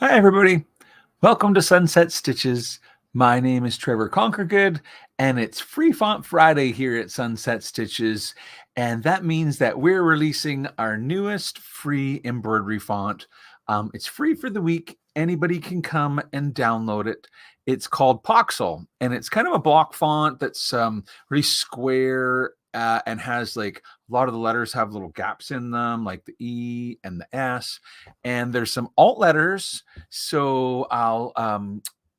Hi, everybody. Welcome to Sunset Stitches. My name is Trevor Conquergood, and it's Free Font Friday here at Sunset Stitches. And that means that we're releasing our newest free embroidery font. It's free for the week. Anybody can come and download it. It's called Poxal, and it's kind of a block font that's really square and has like a lot of the letters have little gaps in them, like the E and the S. And there's some alt letters, so I'll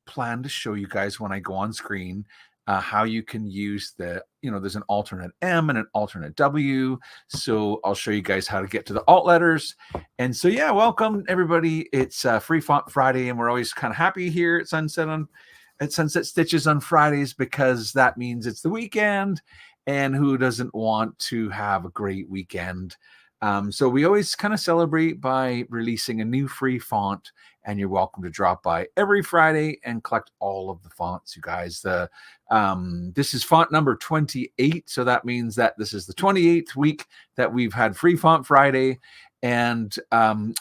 plan to show you guys when I go on screen how you can use there's an alternate M and an alternate W. So I'll show you guys how to get to the alt letters. And so, yeah, welcome everybody. It's Free Font Friday, and we're always kind of happy here at Sunset Stitches on Fridays because that means it's the weekend. And who doesn't want to have a great weekend? So we always kind of celebrate by releasing a new free font, and you're welcome to drop by every Friday and collect all of the fonts, you guys. This is font number 28, so that means that this is the 28th week that we've had Free Font Friday, and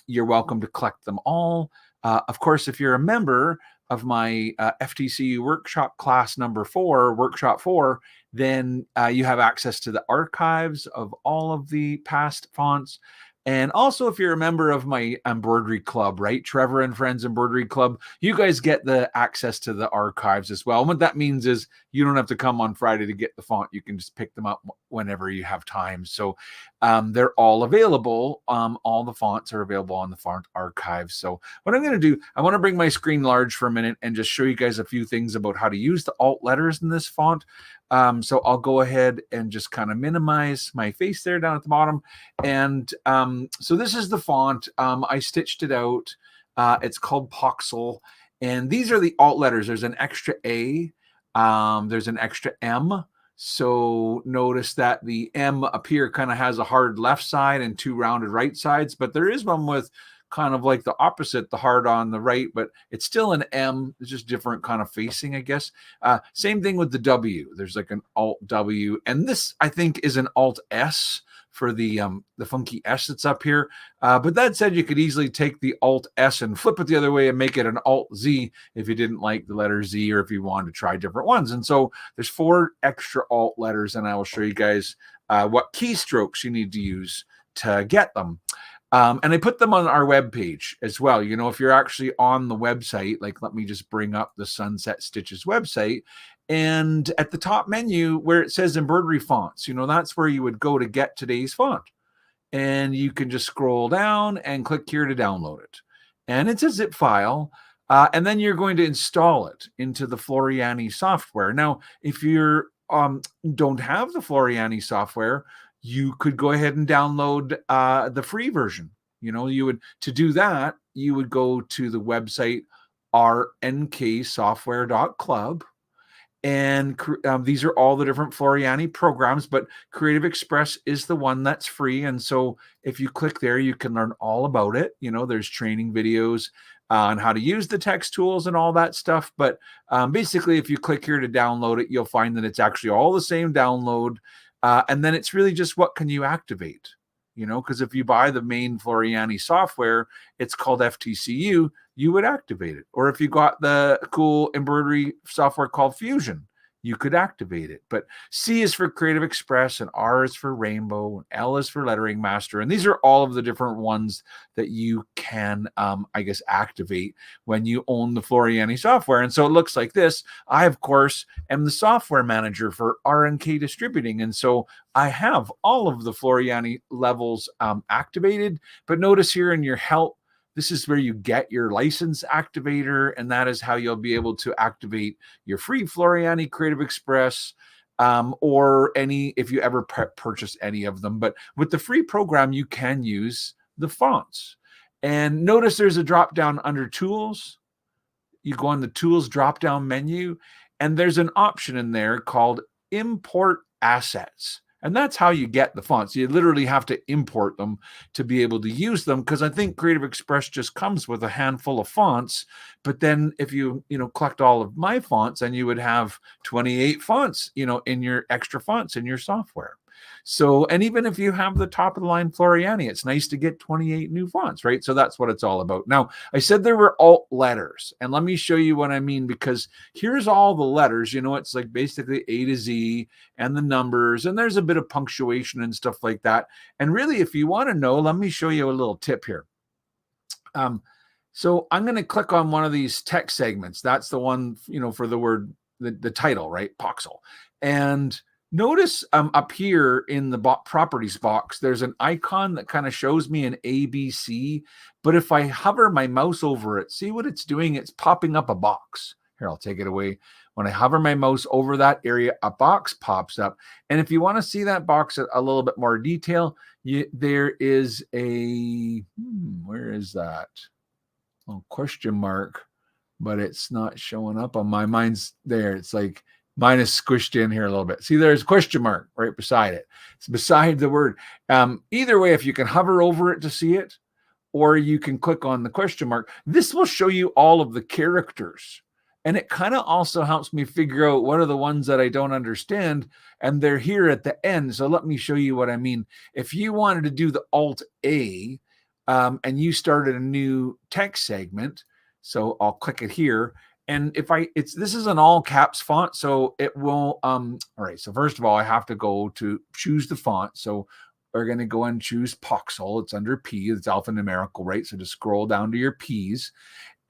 you're welcome to collect them all. Of course, if you're a member of my FTCU workshop class number 4, workshop 4, then you have access to the archives of all of the past fonts. And also, if you're a member of my embroidery club, right, Trevor and Friends Embroidery Club, you guys get the access to the archives as well. And what that means is you don't have to come on Friday to get the font. You can just pick them up whenever you have time. So they're all available. All the fonts are available on the font archive. So what I'm going to do, I want to bring my screen large for a minute and just show you guys a few things about how to use the alt letters in this font. So I'll go ahead and just kind of minimize my face there down at the bottom. And so this is the font. I stitched it out. It's called Poxal. And these are the alt letters. There's an extra A. There's an extra M. So notice that the M up here kind of has a hard left side and 2 rounded right sides. But there is one with kind of like the opposite, the hard on the right, but it's still an M. It's just different kind of facing, I guess. Same thing with the W. There's like an Alt W, and this I think is an Alt S for the funky S that's up here. But that said, you could easily take the Alt S and flip it the other way and make it an Alt Z if you didn't like the letter Z or if you wanted to try different ones. And so there's 4 extra Alt letters, and I will show you guys what keystrokes you need to use to get them. And I put them on our webpage as well. You know, if you're actually on the website, like let me just bring up the Sunset Stitches website. And at the top menu where it says embroidery fonts, you know, that's where you would go to get today's font. And you can just scroll down and click here to download it. And it's a zip file. And then you're going to install it into the Floriani software. Now, if you don't have the Floriani software, you could go ahead and download the free version. You know, to do that, you would go to the website rnksoftware.club. And these are all the different Floriani programs, but Creative Express is the one that's free. And so if you click there, you can learn all about it. You know, there's training videos on how to use the text tools and all that stuff. But basically, if you click here to download it, you'll find that it's actually all the same download. And then it's really just what can you activate, you know, because if you buy the main Floriani software, it's called FTCU, you would activate it. Or if you got the cool embroidery software called Fusion, you could activate it. But C is for Creative Express, and R is for Rainbow, and L is for Lettering Master. And these are all of the different ones that you can, I guess, activate when you own the Floriani software. And so it looks like this. I, of course, am the software manager for RNK Distributing. And so I have all of the Floriani levels activated. But notice here in your help, this is where you get your license activator, and that is how you'll be able to activate your free Floriani Creative Express or if you ever purchase any of them. But with the free program, you can use the fonts. And notice there's a drop down under Tools. You go on the Tools drop down menu, and there's an option in there called Import Assets. And that's how you get the fonts. You literally have to import them to be able to use them, because I think Creative Express just comes with a handful of fonts. But then if you collect all of my fonts, and you would have 28 fonts, in your extra fonts in your software. So, and even if you have the top of the line Floriani, it's nice to get 28 new fonts, right? So that's what it's all about. Now, I said there were alt letters, and let me show you what I mean, because here's all the letters. It's like basically A to Z and the numbers, and there's a bit of punctuation and stuff like that. And really, if you want to know, let me show you a little tip here. So I'm going to click on one of these text segments. That's the one, for the word, the title, right? Poxal. And notice up here in the properties box, there's an icon that kind of shows me an ABC. But if I hover my mouse over it, see what it's doing? It's popping up a box. Here, I'll take it away. When I hover my mouse over that area, a box pops up. And if you want to see that box a little bit more detail, there is a, where is that? Oh, question mark, but it's not showing up on my mine's there. It's like mine is squished in here a little bit. See, there's a question mark right beside it. It's beside the word. Either way, if you can hover over it to see it, or you can click on the question mark, this will show you all of the characters. And it kind of also helps me figure out what are the ones that I don't understand. And they're here at the end. So let me show you what I mean. If you wanted to do the Alt A, and you started a new text segment, so I'll click it here. And this is an all caps font, so it will, all right. So first of all, I have to go to choose the font. So we're going to go and choose Poxal. It's under P, it's alphanumerical, right? So just scroll down to your P's,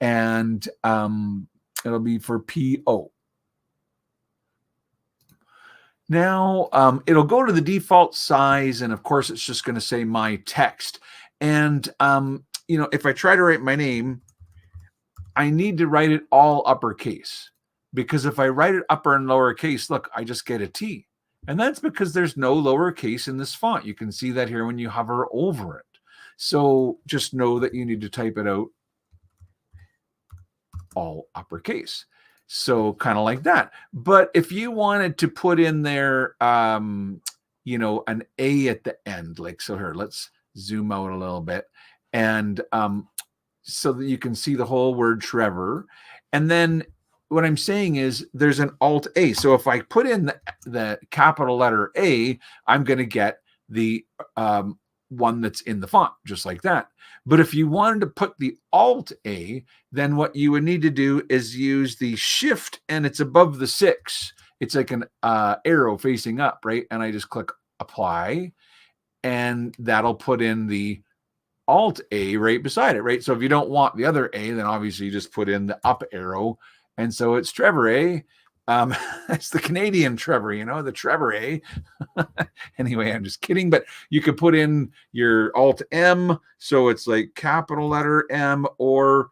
and it'll be for PO. Now, it'll go to the default size, and of course, it's just going to say my text. And, if I try to write my name, I need to write it all uppercase, because if I write it upper and lowercase, look, I just get a T. And that's because there's no lowercase in this font. You can see that here when you hover over it. So just know that you need to type it out all uppercase. So kind of like that. But if you wanted to put in there, an A at the end, like so here, let's zoom out a little bit, and so that you can see the whole word Trevor. And then what I'm saying is there's an Alt A. So if I put in the capital letter A, I'm going to get the one that's in the font, just like that. But if you wanted to put the Alt A, then what you would need to do is use the Shift, and it's above the 6. It's like an arrow facing up, right? And I just click Apply, and that'll put in the Alt A right beside it, right? So if you don't want the other A, then obviously you just put in the up arrow. And so it's Trevor A. It's the Canadian Trevor, the Trevor A. Anyway, I'm just kidding, but you could put in your Alt M. So it's like capital letter M, or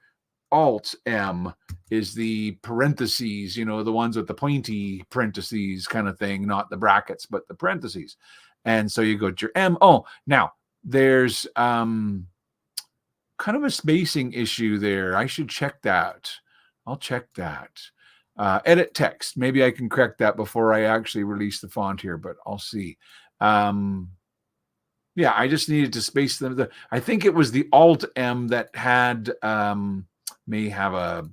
Alt M is the parentheses, the ones with the pointy parentheses kind of thing, not the brackets, but the parentheses. And so you go to your M. Oh, now there's kind of a spacing issue there. I should check that. I'll check that. Edit text. Maybe I can correct that before I actually release the font here, but I'll see. Yeah, I just needed to space them. I think it was the Alt M that had may have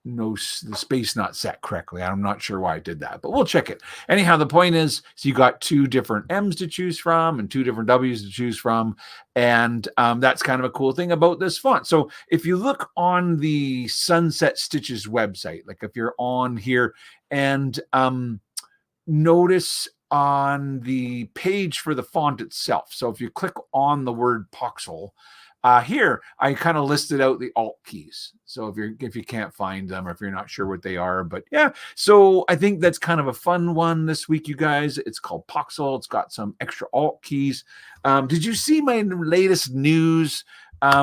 the space not set correctly. I'm not sure why I did that, but we'll check it. Anyhow, the point is, so you got 2 different M's to choose from and 2 different W's to choose from. And that's kind of a cool thing about this font. So if you look on the Sunset Stitches website, like if you're on here, and notice on the page for the font itself. So if you click on the word Poxal, here I kind of listed out the alt keys. So if you can't find them, or if you're not sure what they are, but yeah. So I think that's kind of a fun one this week, you guys. It's called Poxal. It's got some extra alt keys. Did you see my latest news?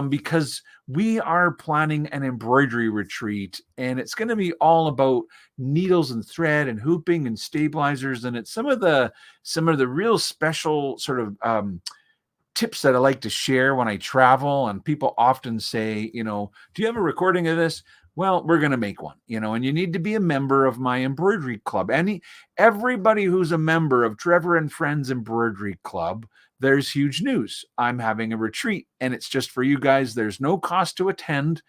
Because we are planning an embroidery retreat, and it's going to be all about needles and thread and hooping and stabilizers. And it's some of the real special sort of tips that I like to share when I travel. And people often say, do you have a recording of this? Well, we're going to make one, and you need to be a member of my embroidery club. Everybody who's a member of Trevor and Friends Embroidery Club, there's huge news. I'm having a retreat, and it's just for you guys. There's no cost to attend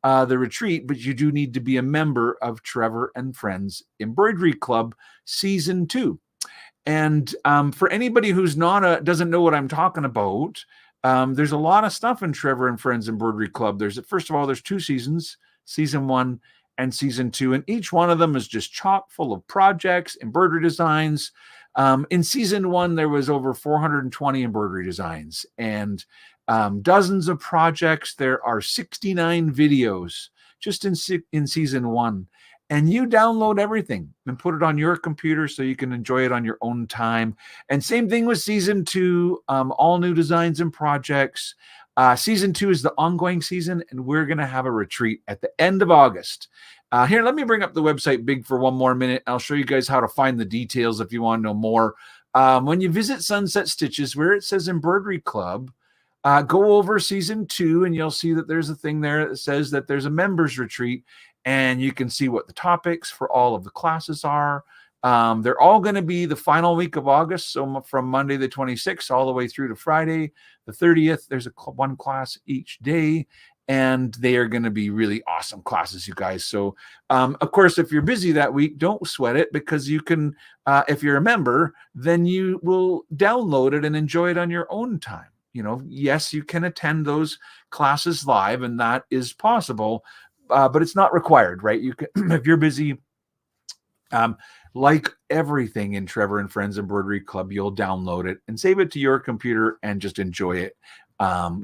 the retreat, but you do need to be a member of Trevor and Friends Embroidery Club Season 2. And for anybody who's doesn't know what I'm talking about, there's a lot of stuff in Trevor and Friends Embroidery Club. First of all, there's 2 seasons, season 1 and season 2, and each one of them is just chock full of projects, embroidery designs. In season 1, there was over 420 embroidery designs and dozens of projects. There are 69 videos just in season 1. And you download everything and put it on your computer so you can enjoy it on your own time. And same thing with season 2, all new designs and projects. Season 2 is the ongoing season, and we're going to have a retreat at the end of August. Here, let me bring up the website big for one more minute. I'll show you guys how to find the details if you want to know more. When you visit Sunset Stitches, where it says Embroidery Club, go over season 2, and you'll see that there's a thing there that says that there's a members retreat, and you can see what the topics for all of the classes are. They're all going to be the final week of August, so from Monday the 26th all the way through to Friday the 30th. There's one class each day, and they are going to be really awesome classes, you guys. So, of course, if you're busy that week, don't sweat it, because you can, if you're a member, then you will download it and enjoy it on your own time. Yes, you can attend those classes live, and that is possible, but it's not required, right? You can, if you're busy, like everything in Trevor and Friends Embroidery Club, you'll download it and save it to your computer and just enjoy it, on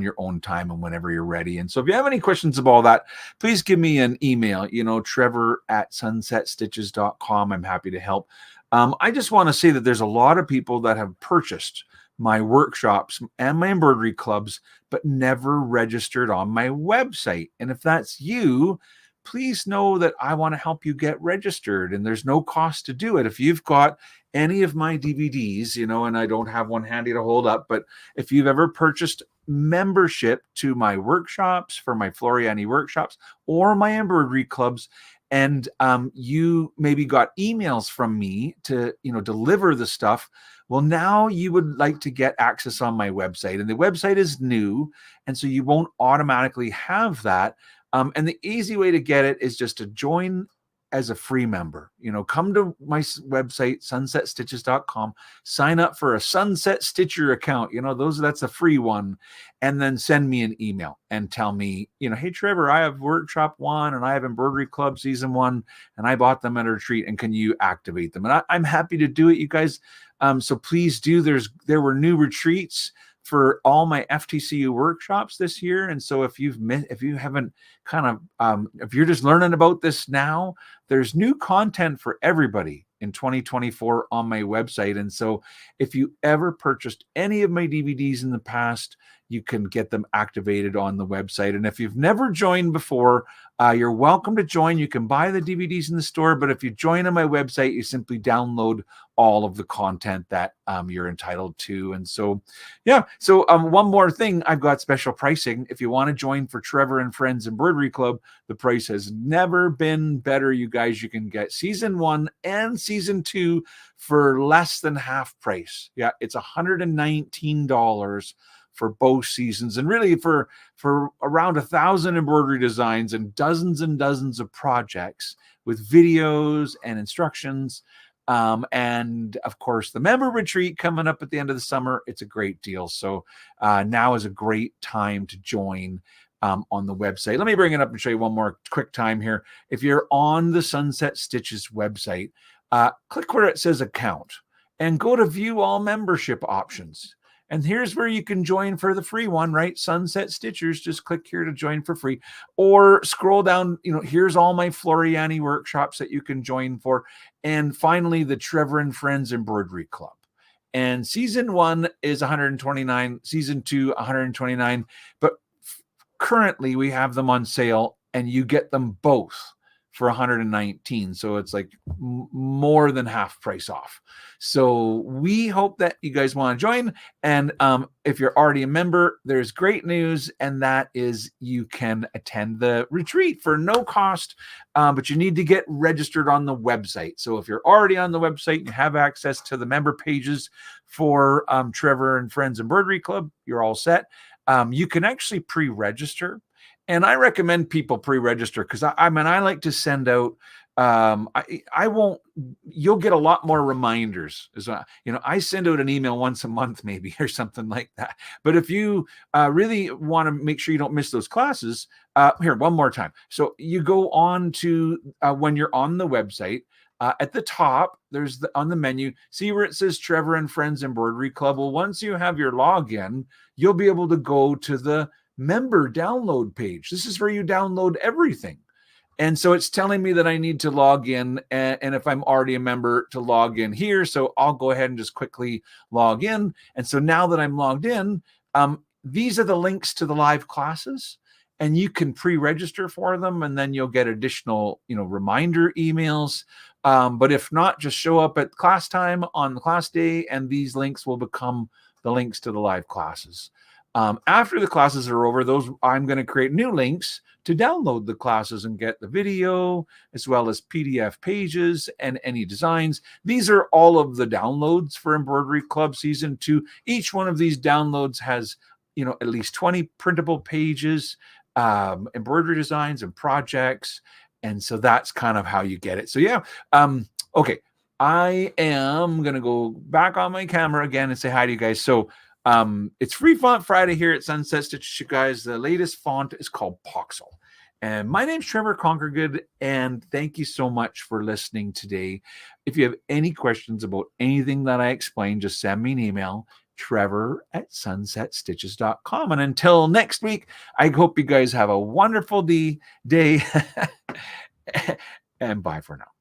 your own time and whenever you're ready. And so if you have any questions about all that, please give me an email, trevor@sunsetstitches.com. I'm happy to help. I just want to say that there's a lot of people that have purchased my workshops and my embroidery clubs, but never registered on my website. And if that's you, please know that I want to help you get registered, and there's no cost to do it. If you've got any of my DVDs, and I don't have one handy to hold up, but if you've ever purchased membership to my workshops, for my Floriani workshops or my embroidery clubs, and you maybe got emails from me to, deliver the stuff, well, now you would like to get access on my website, and the website is new, and so you won't automatically have that. And the easy way to get it is just to join as a free member. Come to my website, sunsetstitches.com, sign up for a Sunset Stitcher account. That's a free one. And then send me an email and tell me, hey, Trevor, I have workshop 1 and I have embroidery club season 1, and I bought them at a retreat, and can you activate them? And I'm happy to do it, you guys. So please do. There were new retreats for all my FTCU workshops this year. And so if you haven't if you're just learning about this now, there's new content for everybody in 2024 on my website. And so if you ever purchased any of my DVDs in the past, you can get them activated on the website. And if you've never joined before, you're welcome to join. You can buy the DVDs in the store, but if you join on my website, you simply download all of the content that you're entitled to. And so, yeah. So one more thing, I've got special pricing. If you want to join for Trevor and Friends Embroidery Club, the price has never been better, you guys. You can get season 1 and season 2 for less than half price. Yeah, it's $119 for both seasons, and really for around 1,000 embroidery designs and dozens of projects with videos and instructions. And of course, the member retreat coming up at the end of the summer. It's a great deal. So now is a great time to join on the website. Let me bring it up and show you one more quick time here. If you're on the Sunset Stitches website, click where it says account and go to view all membership options. And here's where you can join for the free one, right? Sunset Stitchers. Just click here to join for free, or scroll down. Here's all my Floriani workshops that you can join for. And finally, the Trevor and Friends Embroidery Club. And season 1 is $129, season 2, $129. But currently we have them on sale, and you get them both for $119. So it's like more than half price off. So we hope that you guys want to join. And if you're already a member, there's great news, and that is you can attend the retreat for no cost, but you need to get registered on the website. So if you're already on the website and you have access to the member pages for Trevor and Friends Embroidery Club, you're all set. You can actually pre-register. And I recommend people pre-register, because I like to send out I won't, you'll get a lot more reminders. I send out an email once a month, maybe, or something like that. But if you really want to make sure you don't miss those classes, here, one more time. So you go on to, when you're on the website, at the top, there's on the menu, see where it says Trevor and Friends Embroidery Club. Well, once you have your login, you'll be able to go to the member download page. This is where you download everything. And so it's telling me that I need to log in, and if I'm already a member, to log in here. So I'll go ahead and just quickly log in. And so now that I'm logged in, these are the links to the live classes, and you can pre-register for them, and then you'll get additional, reminder emails. But if not, just show up at class time on the class day, and these links will become the links to the live classes. After the classes are over, I'm going to create new links to download the classes and get the video, as well as PDF pages and any designs. These are all of the downloads for Embroidery Club Season 2. Each one of these downloads has, at least 20 printable pages, embroidery designs and projects. And so that's kind of how you get it. So yeah. Okay. I am going to go back on my camera again and say hi to you guys. So it's Free Font Friday here at Sunset Stitches, you guys. The latest font is called Poxal. And my name's Trevor Conkergood, and thank you so much for listening today. If you have any questions about anything that I explained, just send me an email, trevor@sunsetstitches.com. And until next week, I hope you guys have a wonderful day. And bye for now.